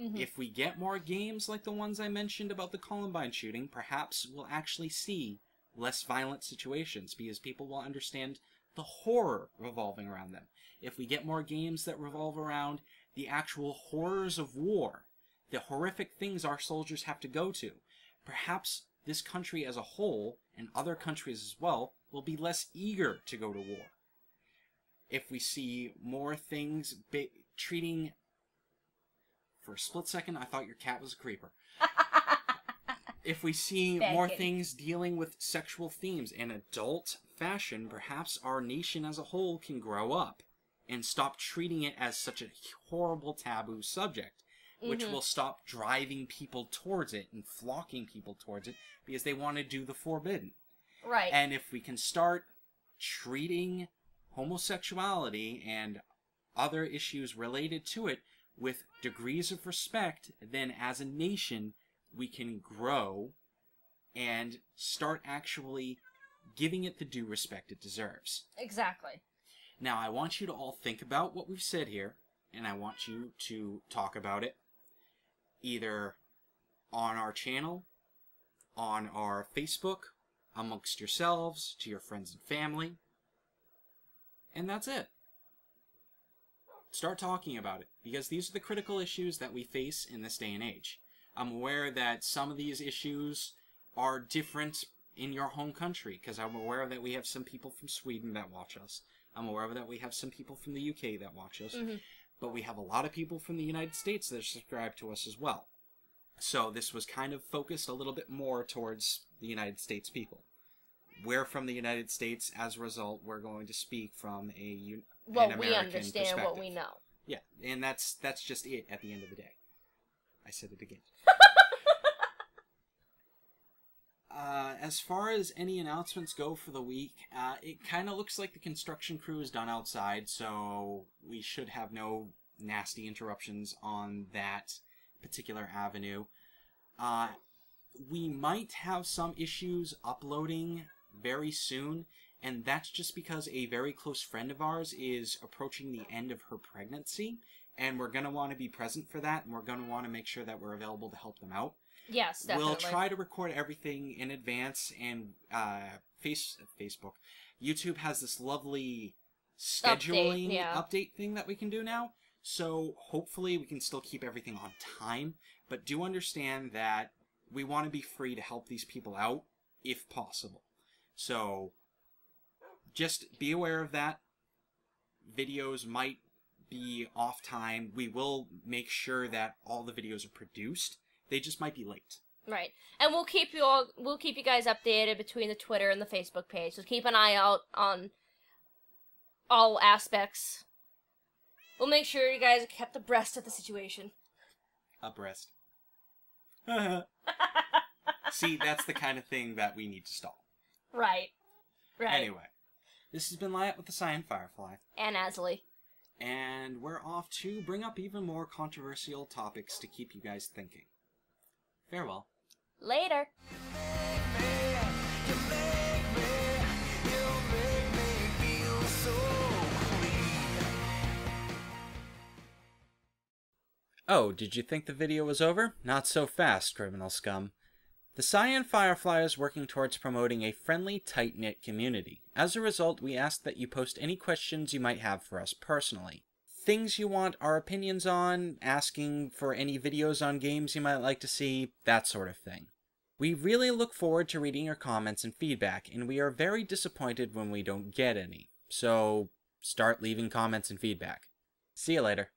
Speaker 1: Mm-hmm. If we get more games like the ones I mentioned about the Columbine shooting, perhaps we'll actually see less violent situations, because people will understand the horror revolving around them. If we get more games that revolve around the actual horrors of war, the horrific things our soldiers have to go to, perhaps this country as a whole, and other countries as well, will be less eager to go to war. If we see more things treating... For a split second, I thought your cat was a creeper. If we see more things dealing with sexual themes in adult fashion, perhaps our nation as a whole can grow up and stop treating it as such a horrible taboo subject, which will stop driving people towards it and flocking people towards it because they want to do the forbidden.
Speaker 2: Right.
Speaker 1: And if we can start treating homosexuality and other issues related to it with degrees of respect, then as a nation we can grow and start actually giving it the due respect it deserves.
Speaker 2: Exactly.
Speaker 1: Now, I want you to all think about what we've said here, and I want you to talk about it either on our channel, on our Facebook, amongst yourselves, to your friends and family, and that's it. Start talking about it, because these are the critical issues that we face in this day and age. I'm aware that some of these issues are different in your home country, because I'm aware that we have some people from Sweden that watch us. I'm aware that we have some people from the UK that watch us. But we have a lot of people from the United States that subscribe to us as well. So this was kind of focused a little bit more towards the United States people. We're from the United States. As a result, we're going to speak from an American
Speaker 2: we understand
Speaker 1: perspective.
Speaker 2: what we know.
Speaker 1: Yeah, and that's just it at the end of the day. I said it again. As far as any announcements go for the week, it kind of looks like the construction crew is done outside, so we should have no nasty interruptions on that particular avenue. We might have some issues uploading very soon, and that's just because a very close friend of ours is approaching the end of her pregnancy, and we're going to want to be present for that, and we're going to want to make sure that we're available to help them out.
Speaker 2: Yes, definitely.
Speaker 1: We'll try to record everything in advance, and Facebook. YouTube has this lovely scheduling update thing that we can do now, so hopefully we can still keep everything on time, but do understand that we want to be free to help these people out, if possible. So, just be aware of that. Videos might be off time. We will make sure that all the videos are produced. They just might be late.
Speaker 2: Right. And we'll keep you guys updated between the Twitter and the Facebook page. So keep an eye out on all aspects. We'll make sure you guys are kept abreast of the situation.
Speaker 1: Abreast. See, that's the kind of thing that we need to stall.
Speaker 2: Right. Right.
Speaker 1: Anyway, this has been Lyat with the TheCyanFirefly.
Speaker 2: And Asley.
Speaker 1: And we're off to bring up even more controversial topics to keep you guys thinking. Farewell.
Speaker 2: Later.
Speaker 1: Oh, did you think the video was over? Not so fast, criminal scum. The TheCyanFirefly is working towards promoting a friendly, tight-knit community. As a result, we ask that you post any questions you might have for us personally. Things you want our opinions on, asking for any videos on games you might like to see, that sort of thing. We really look forward to reading your comments and feedback, and we are very disappointed when we don't get any. So, start leaving comments and feedback. See you later.